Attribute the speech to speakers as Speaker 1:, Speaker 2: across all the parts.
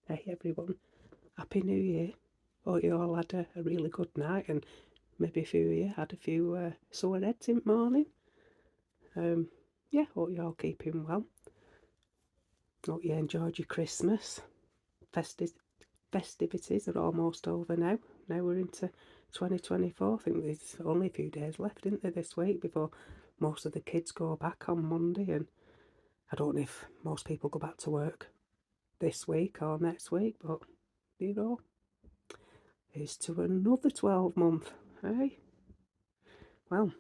Speaker 1: Hey everyone, Happy New Year. Hope you all had a really good night and maybe a few of you had a few sore heads in the morning. Yeah, hope you all keeping well. Hope you enjoyed your Christmas. Festivities are almost over now. Now we're into 2024. I think there's only a few days left, isn't there, this week before most of the kids go back on Monday. And I don't know if most people go back to work this week or next week, but you know, here's to another 12 month, eh? Well,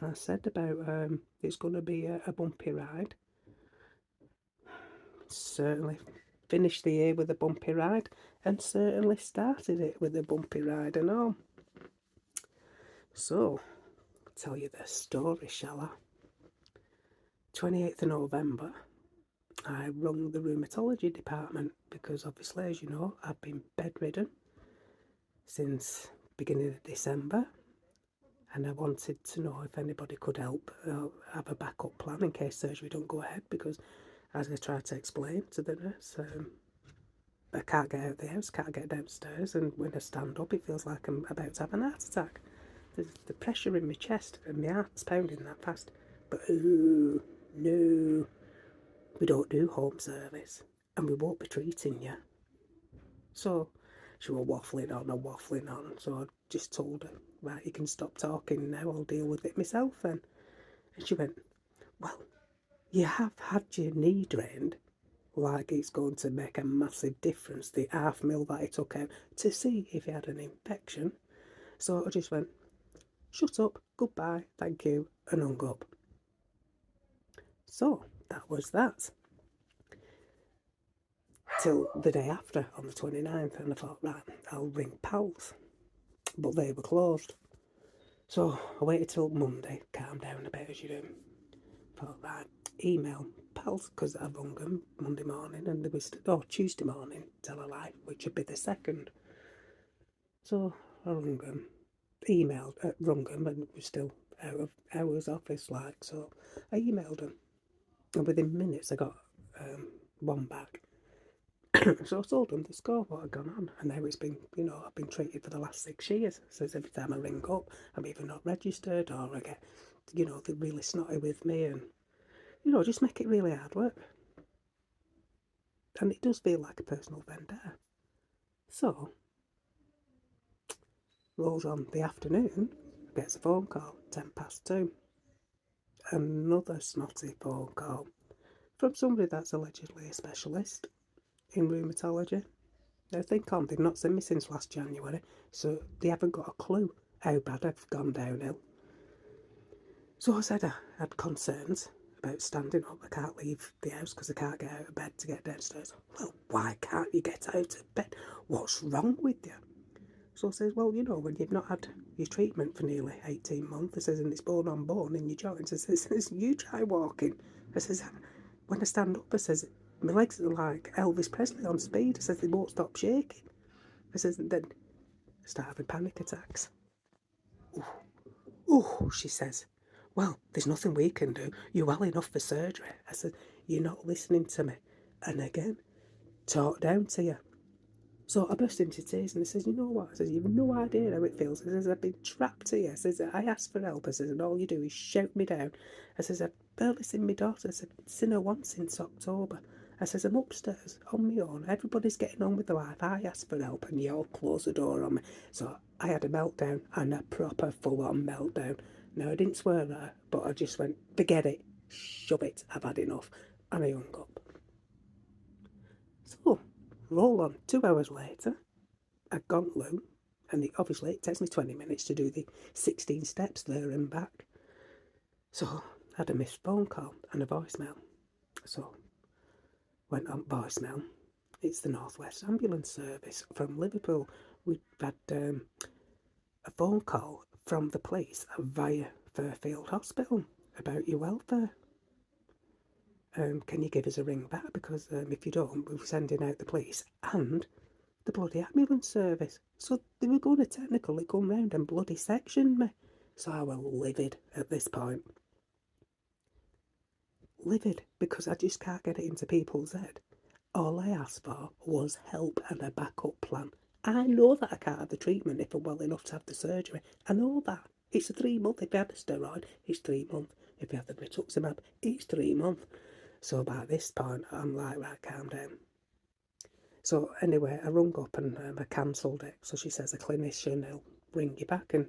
Speaker 1: I said about it's going to be a bumpy ride. Certainly finished the year with a bumpy ride and certainly started it with a bumpy ride and all. So, I'll tell you the story, shall I? 28th of November, I rung the rheumatology department because obviously, as you know, I've been bedridden since beginning of December, and I wanted to know if anybody could help have a backup plan in case surgery don't go ahead, because as I tried to explain to the nurse, I can't get out of the house, can't get downstairs, and when I stand up it feels like I'm about to have an heart attack. There's the pressure in my chest and my heart's pounding that fast. But no, we don't do home service and we won't be treating you. So she was waffling on and waffling on, so I just told her, right, you can stop talking now, I'll deal with it myself then. And she went, well, you have had your knee drained, like it's going to make a massive difference, the half mil that I took out, to see if he had an infection. So I just went, shut up, goodbye, thank you, and hung up. So that was that. Till the day after, on the 29th, and I thought, right, I'll ring pals. But they were closed. So I waited till Monday, calmed down a bit as you do. Thought, right, email pals, because I rung them Monday morning, and they was, Tuesday morning, tell a lie, which would be the 2nd. So I rung them, rung them, and it was still out of hours office, like, so I emailed them. And within minutes, I got one back. So I told them the score, what had gone on, and now it's been, I've been treated for the last 6 years. So every time I ring up, I'm either not registered or I get, they're really snotty with me and, just make it really hard work. And it does feel like a personal vendetta. So, rolls on the afternoon, gets a phone call, 2:10. Another snotty phone call from somebody that's allegedly a specialist in rheumatology. Now think on, they've not seen me since last January, so they haven't got a clue how bad I've gone downhill. So I said I had concerns about standing up. I can't leave the house because I can't get out of bed to get downstairs. Well, why can't you get out of bed? What's wrong with you? So I says, well, when you've not had your treatment for nearly 18 months, I says, and it's bone on bone in your joints, I says, you try walking. I says, when I stand up, I says, my legs are like Elvis Presley on speed. I says, they won't stop shaking. I says, and then I start having panic attacks. Oh, she says, well, there's nothing we can do. You're well enough for surgery. I said, you're not listening to me. And again, talk down to you. So I burst into tears and I says, you know what? I says, you've no idea how it feels. I says, I've been trapped here. I says, I asked for help. I says, and all you do is shout me down. I says, I've barely seen my daughter. I said, seen her once since October. I says, I'm upstairs on my own. Everybody's getting on with their life. I asked for help and you all closed the door on me. So I had a meltdown, and a proper full-on meltdown. Now, I didn't swear at her, but I just went, forget it, shove it, I've had enough. And I hung up. So, roll on 2 hours later, I'd gone loo, and obviously it takes me 20 minutes to do the 16 steps there and back. So I had a missed phone call and a voicemail. So went on voicemail. It's the North West Ambulance Service from Liverpool. We've had a phone call from the police via Fairfield Hospital about your welfare. Can you give us a ring back? Because if you don't, we're sending out the police and the bloody ambulance service. So they were going to technically come round and bloody section me. So I was livid at this point. Livid, because I just can't get it into people's head. All I asked for was help and a backup plan. I know that I can't have the treatment if I'm well enough to have the surgery. I know that. It's a 3 month. If you had a steroid, it's 3 months. If you have the rituximab, it's 3 months. So by this point, I'm like, right, calm down. So anyway, I rung up and I cancelled it. So she says a clinician will ring you back and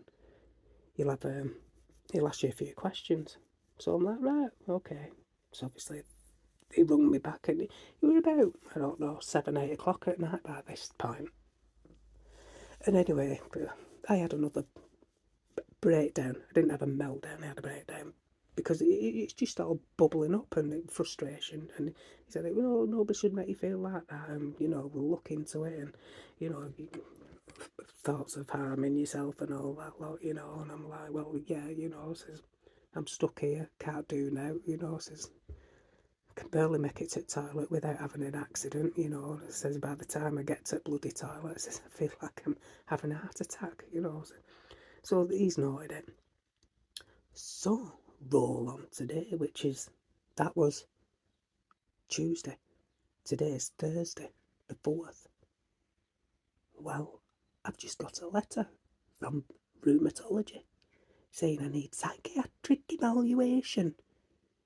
Speaker 1: he'll ask you a few questions. So I'm like, right, okay. So obviously he rung me back and it was about, I don't know, 7, 8 o'clock at night by this point. And anyway, I had another breakdown. I didn't have a meltdown, I had a breakdown because it's just all bubbling up and frustration. And he said, well, nobody should make you feel like that. And, we'll look into it. And, thoughts of harming yourself and all that lot, And I'm like, well, yeah, says, I'm stuck here, can't do now, says, I can barely make it to the toilet without having an accident, Says, by the time I get to the bloody toilet, says, I feel like I'm having a heart attack, So he's noted it. So, roll on today, that was Tuesday. Today's Thursday, the 4th. Well, I've just got a letter from rheumatology saying I need psychiatric evaluation.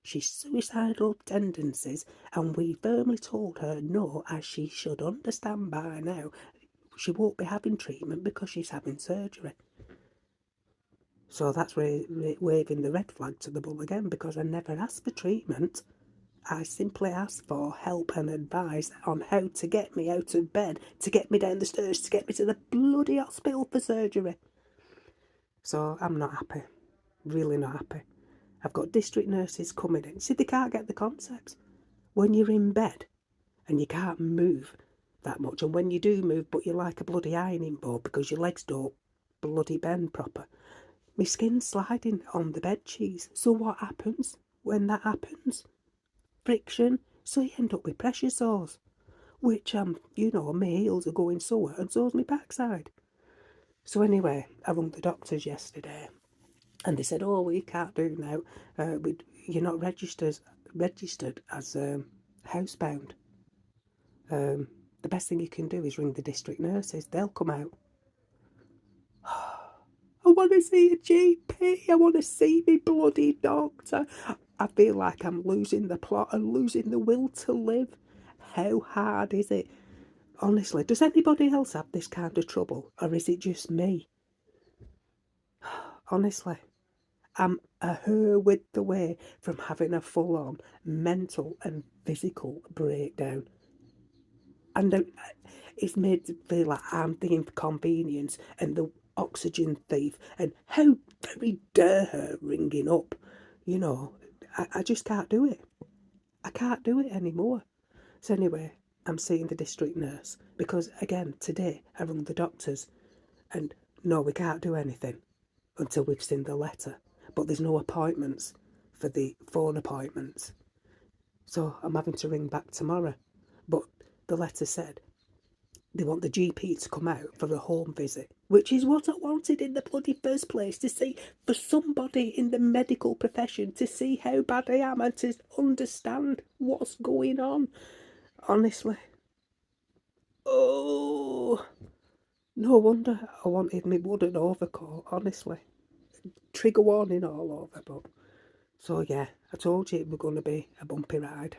Speaker 1: She's suicidal tendencies, and we firmly told her no, as she should understand by now. She won't be having treatment because she's having surgery. So that's waving the red flag to the bull again, because I never asked for treatment. I simply asked for help and advice on how to get me out of bed, to get me down the stairs, to get me to the bloody hospital for surgery. So I'm not happy. Really not happy. I've got district nurses coming in. See, they can't get the concepts. When you're in bed and you can't move that much, and when you do move, but you're like a bloody ironing board because your legs don't bloody bend proper, my skin's sliding on the bed cheese. So what happens when that happens? Friction. So you end up with pressure sores, which, my heels are going sore and so's my backside. So anyway, I rung the doctors yesterday and they said, oh, we can't do now. You're not registered as housebound. The best thing you can do is ring the district nurses. They'll come out. I want to see a GP. I want to see me bloody doctor. I feel like I'm losing the plot and losing the will to live. How hard is it? Honestly, does anybody else have this kind of trouble? Or is it just me? Honestly, I'm a her width away from having a full-on mental and physical breakdown. And it's made to feel like I'm the inconvenience and the oxygen thief. And how very dare her ringing up? I just can't do it. I can't do it anymore. So anyway, I'm seeing the district nurse because, again, today I rung the doctors and no, we can't do anything until we've seen the letter. But there's no appointments for the phone appointments. So I'm having to ring back tomorrow. But the letter said they want the GP to come out for a home visit, which is what I wanted in the bloody first place, to see, for somebody in the medical profession to see how bad I am and to understand what's going on. Honestly. Oh, no wonder I wanted my wooden overcoat, honestly. Trigger warning all over, but... So yeah, I told you it was going to be a bumpy ride.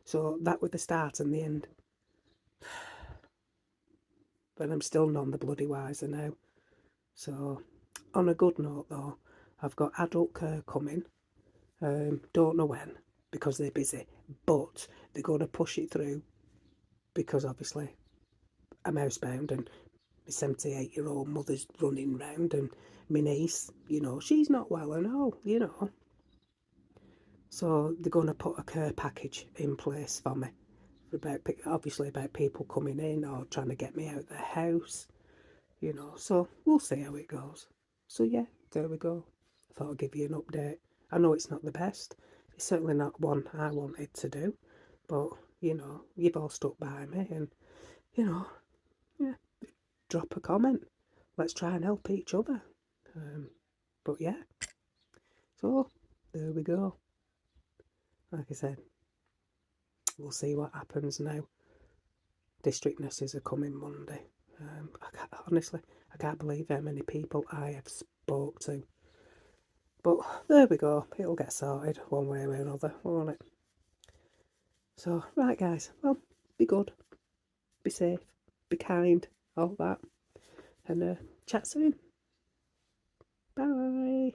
Speaker 1: So that was the start and the end. But I'm still none the bloody wiser now. So, on a good note though, I've got adult care coming. Don't know when, because they're busy. But they're going to push it through, because obviously I'm housebound and my 78-year-old mother's running round, and my niece, she's not well and all, So they're going to put a care package in place for me. About people coming in or trying to get me out of the house, So we'll see how it goes. So yeah, there we go. I thought I'd give you an update. I know it's not the best. It's certainly not one I wanted to do, but you've all stuck by me, and yeah, drop a comment. Let's try and help each other. But yeah, so there we go. Like I said, we'll see what happens now. District nurses are coming Monday. Honestly, I can't believe how many people I have spoke to. But there we go. It'll get sorted one way or another, won't it? So, right, guys. Well, be good. Be safe. Be kind. All that. And chat soon. Bye.